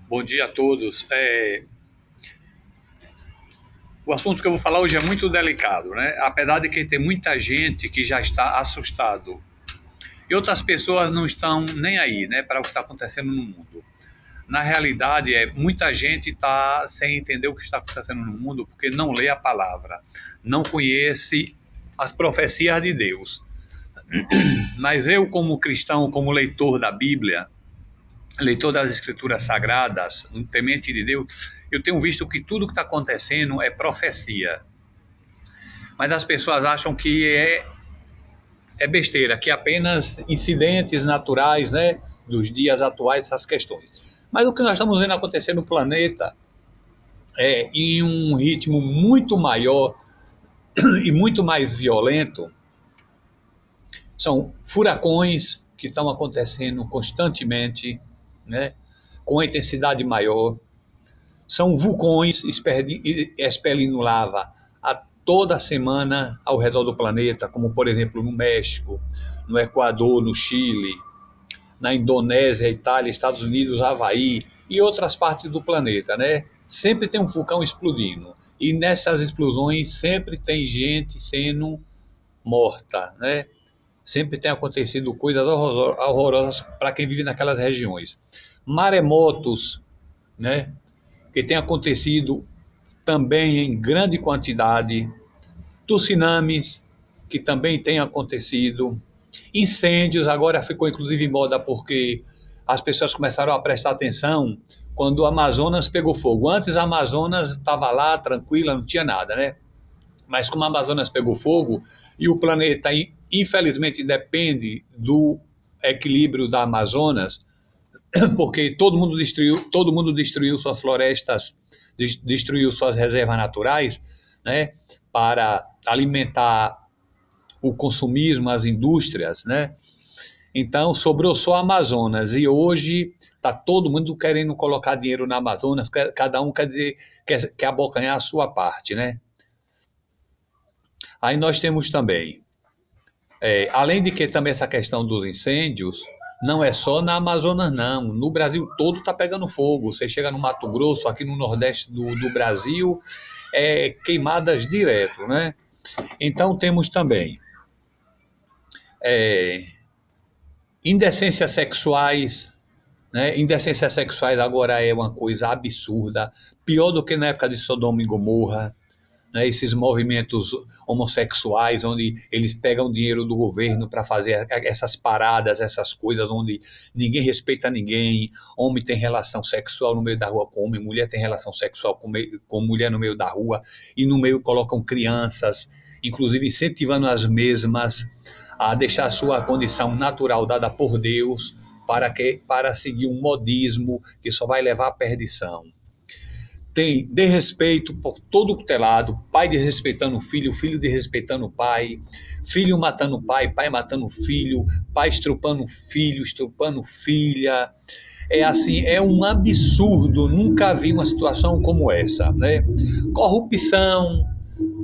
Bom dia a todos. O assunto que eu vou falar hoje é muito delicado, né? Apesar de que tem muita gente que já está assustado e outras pessoas não estão nem aí, né, para o que está acontecendo no mundo. Na realidade, muita gente está sem entender o que está acontecendo no mundo porque não lê a palavra, não conhece as profecias de Deus. Mas eu, como cristão, como leitor da Bíblia, leitor das Escrituras Sagradas, um temente de Deus, eu tenho visto que tudo que está acontecendo é profecia. Mas as pessoas acham que é besteira, que é apenas incidentes naturais, né, dos dias atuais, essas questões. Mas o que nós estamos vendo acontecer no planeta é em um ritmo muito maior e muito mais violento. São furacões que estão acontecendo constantemente, né, com intensidade maior. São vulcões expelindo lava a toda semana ao redor do planeta, como por exemplo no México, no Equador, no Chile, na Indonésia, Itália, Estados Unidos, Havaí e outras partes do planeta, né? Sempre tem um vulcão explodindo e nessas explosões sempre tem gente sendo morta, né? Sempre tem acontecido coisas horrorosas para quem vive naquelas regiões. Maremotos, né? Que tem acontecido também em grande quantidade, tsunamis, que também tem acontecido, incêndios, agora ficou inclusive em moda porque as pessoas começaram a prestar atenção quando o Amazonas pegou fogo. Antes a Amazonas estava lá, tranquila, não tinha nada, né? Mas como a Amazonas pegou fogo e o planeta, infelizmente, depende do equilíbrio da Amazonas, porque todo mundo destruiu suas florestas, destruiu suas reservas naturais, né, para alimentar o consumismo, as indústrias, né? Então sobrou só a Amazonas e hoje está todo mundo querendo colocar dinheiro na Amazonas, cada um quer abocanhar a sua parte, né? Aí nós temos também, além de que também essa questão dos incêndios, não é só na Amazonas, não. No Brasil todo está pegando fogo. Você chega no Mato Grosso, aqui no Nordeste do Brasil, queimadas direto, né? Então temos também indecências sexuais, né? Indecências sexuais agora é uma coisa absurda, pior do que na época de Sodoma e Gomorra, né, esses movimentos homossexuais, onde eles pegam dinheiro do governo para fazer essas paradas, essas coisas, onde ninguém respeita ninguém, homem tem relação sexual no meio da rua com homem, mulher tem relação sexual com mulher no meio da rua, e no meio colocam crianças, inclusive incentivando as mesmas a deixar a sua condição natural dada por Deus, para seguir um modismo que só vai levar à perdição. Tem desrespeito por todo o lado, pai desrespeitando o filho desrespeitando o pai, filho matando pai matando filho, pai estrupando filho, estrupando filha. É assim, é um absurdo, nunca vi uma situação como essa, né? Corrupção,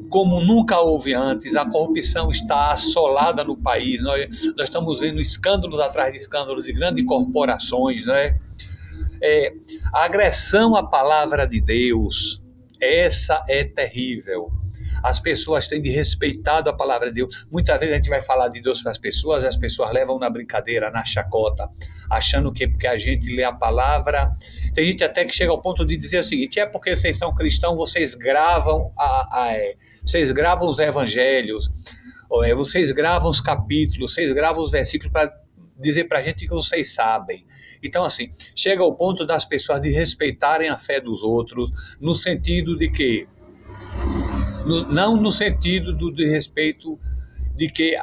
como nunca houve antes, a corrupção está assolada no país, nós estamos vendo escândalos atrás de escândalos de grandes corporações, né? A agressão à palavra de Deus, essa é terrível. As pessoas têm desrespeitado a palavra de Deus. Muitas vezes a gente vai falar de Deus para as pessoas levam na brincadeira, na chacota, achando que porque a gente lê a palavra. Tem gente até que chega ao ponto de dizer o seguinte: é porque vocês são cristãos, vocês gravam vocês gravam os evangelhos, vocês gravam os capítulos, vocês gravam os versículos para dizer para a gente que vocês sabem. Então, assim, chega ao ponto das pessoas de respeitarem a fé dos outros, no sentido de que, não no sentido de respeito de que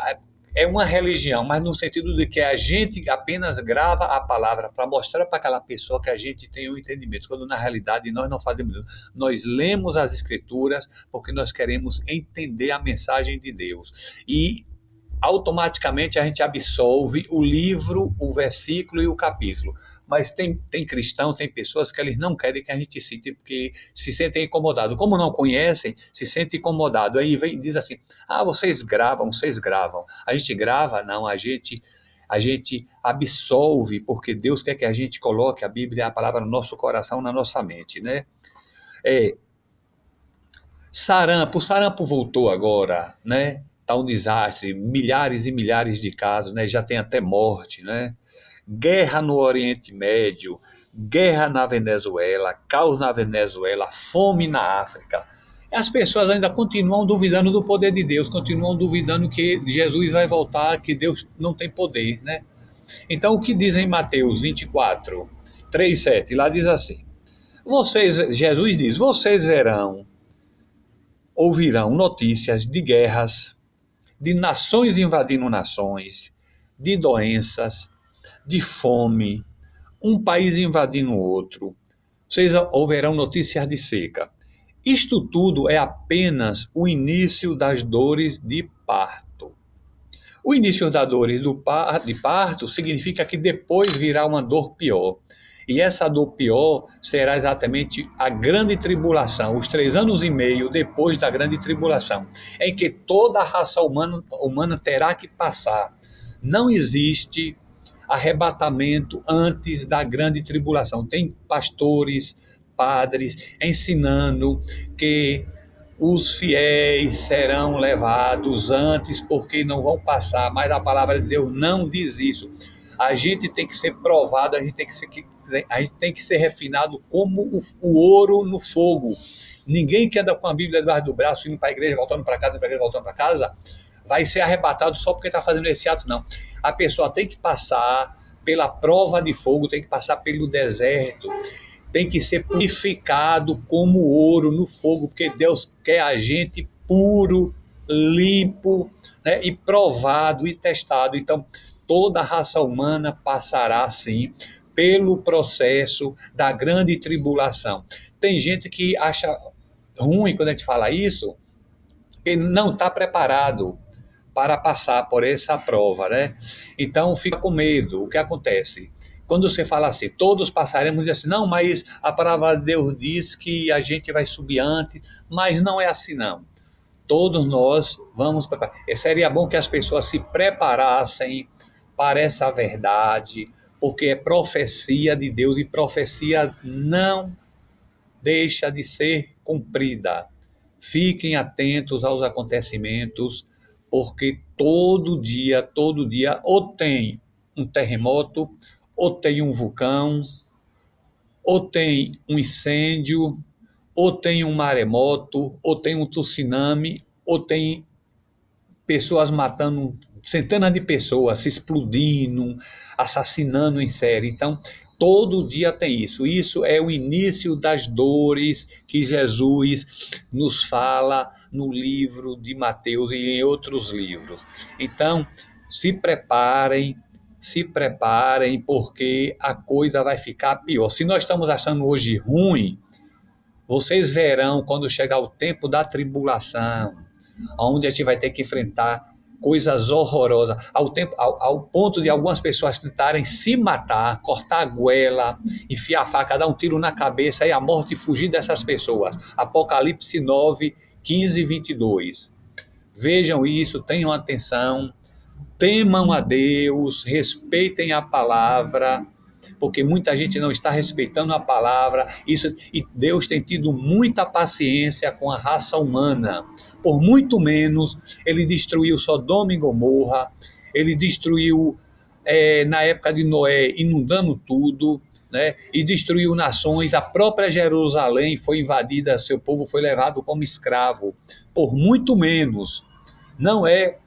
é uma religião, mas no sentido de que a gente apenas grava a palavra para mostrar para aquela pessoa que a gente tem um entendimento, quando na realidade nós não fazemos isso. Nós lemos as escrituras porque nós queremos entender a mensagem de Deus. E automaticamente a gente absolve o livro, o versículo e o capítulo. Mas tem cristãos, tem pessoas que eles não querem que a gente cite, porque se sentem incomodados. Como não conhecem, se sentem incomodados. Aí diz assim: vocês gravam. A gente grava? Não, a gente a gente absolve, porque Deus quer que a gente coloque a Bíblia, a palavra no nosso coração, na nossa mente, né? Sarampo voltou agora, né? Tá um desastre, milhares e milhares de casos, né? Já tem até morte, né? Guerra no Oriente Médio, guerra na Venezuela, caos na Venezuela, fome na África. As pessoas ainda continuam duvidando do poder de Deus, continuam duvidando que Jesus vai voltar, que Deus não tem poder, né? Então, o que diz em Mateus 24, 3, 7, lá diz assim, Jesus diz, vocês ouvirão notícias de guerras, de nações invadindo nações, de doenças, de fome, um país invadindo o outro. Vocês ouvirão notícias de seca. Isto tudo é apenas o início das dores de parto. O início das dores de parto significa que depois virá uma dor pior. E essa dor pior será exatamente a grande tribulação, os 3 anos e meio depois da grande tribulação, em que toda a raça humana terá que passar. Não existe arrebatamento antes da grande tribulação. Tem pastores, padres ensinando que os fiéis serão levados antes porque não vão passar, mas a palavra de Deus não diz isso. A gente tem que ser provado, a gente tem que ser refinado como o ouro no fogo. Ninguém que anda com a Bíblia debaixo do braço, indo para a igreja, voltando para casa, voltando para casa, vai ser arrebatado só porque está fazendo esse ato, não. A pessoa tem que passar pela prova de fogo, tem que passar pelo deserto, tem que ser purificado como ouro no fogo, porque Deus quer a gente puro, limpo, né, e provado e testado. Então, toda a raça humana passará, sim, pelo processo da grande tribulação. Tem gente que acha ruim quando a gente fala isso, que não está preparado para passar por essa prova, né? Então, fica com medo. O que acontece? Quando você fala assim, todos passaremos, diz assim, não, mas a palavra de Deus diz que a gente vai subir antes, mas não é assim não. Todos nós vamos preparar. Seria bom que as pessoas se preparassem para essa verdade, porque é profecia de Deus e profecia não deixa de ser cumprida. Fiquem atentos aos acontecimentos, porque todo dia, ou tem um terremoto, ou tem um vulcão, ou tem um incêndio, ou tem um maremoto, ou tem um tsunami, ou tem pessoas matando, centenas de pessoas, se explodindo, assassinando em série. Então, todo dia tem isso. Isso é o início das dores que Jesus nos fala no livro de Mateus e em outros livros. Então, se preparem, porque a coisa vai ficar pior. Se nós estamos achando hoje ruim, vocês verão quando chegar o tempo da tribulação, onde a gente vai ter que enfrentar coisas horrorosas, ao ponto de algumas pessoas tentarem se matar, cortar a goela, enfiar a faca, dar um tiro na cabeça e a morte fugir dessas pessoas. Apocalipse 9, 15 e 22. Vejam isso, tenham atenção, temam a Deus, respeitem a palavra, porque muita gente não está respeitando a palavra, e Deus tem tido muita paciência com a raça humana. Por muito menos, ele destruiu Sodoma e Gomorra, ele destruiu, na época de Noé, inundando tudo, né? E destruiu nações, a própria Jerusalém foi invadida, seu povo foi levado como escravo. Por muito menos, não é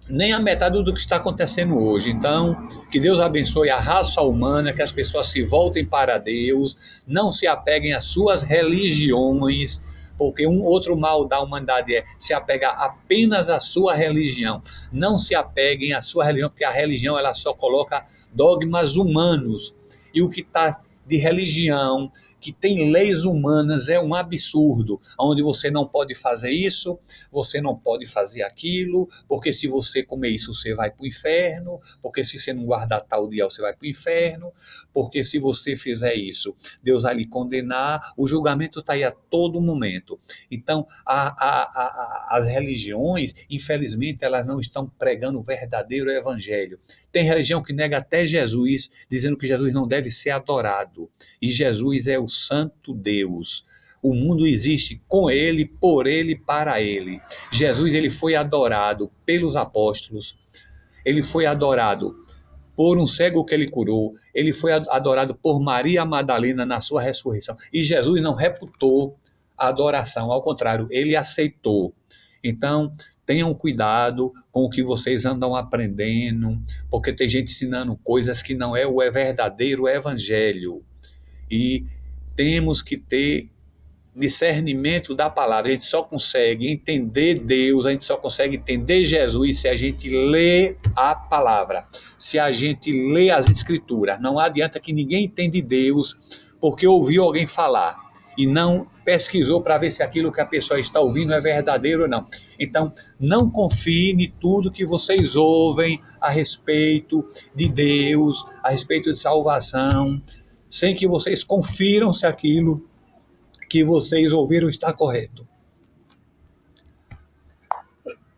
nem a metade do que está acontecendo hoje. Então, que Deus abençoe a raça humana, que as pessoas se voltem para Deus, não se apeguem às suas religiões, porque um outro mal da humanidade é se apegar apenas à sua religião. Não se apeguem à sua religião, porque a religião ela só coloca dogmas humanos. E o que está de religião, que tem leis humanas, é um absurdo, onde você não pode fazer isso, você não pode fazer aquilo, porque se você comer isso, você vai para o inferno, porque se você não guardar tal dia, você vai para o inferno, porque se você fizer isso, Deus vai lhe condenar, o julgamento está aí a todo momento. Então, as religiões, infelizmente, elas não estão pregando o verdadeiro evangelho. Tem religião que nega até Jesus, dizendo que Jesus não deve ser adorado. E Jesus é o santo Deus. O mundo existe com ele, por ele, para ele. Jesus, ele foi adorado pelos apóstolos, ele foi adorado por um cego que ele curou, ele foi adorado por Maria Madalena na sua ressurreição. E Jesus não reputou a adoração, ao contrário, ele aceitou. Então, tenham cuidado com o que vocês andam aprendendo, porque tem gente ensinando coisas que não é o verdadeiro evangelho. E temos que ter discernimento da palavra. A gente só consegue entender Deus, a gente só consegue entender Jesus se a gente lê a palavra, se a gente lê as escrituras. Não adianta que ninguém entende Deus porque ouviu alguém falar e não pesquisou para ver se aquilo que a pessoa está ouvindo é verdadeiro ou não. Então, não confie em tudo que vocês ouvem a respeito de Deus, a respeito de salvação, sem que vocês confiram se aquilo que vocês ouviram está correto.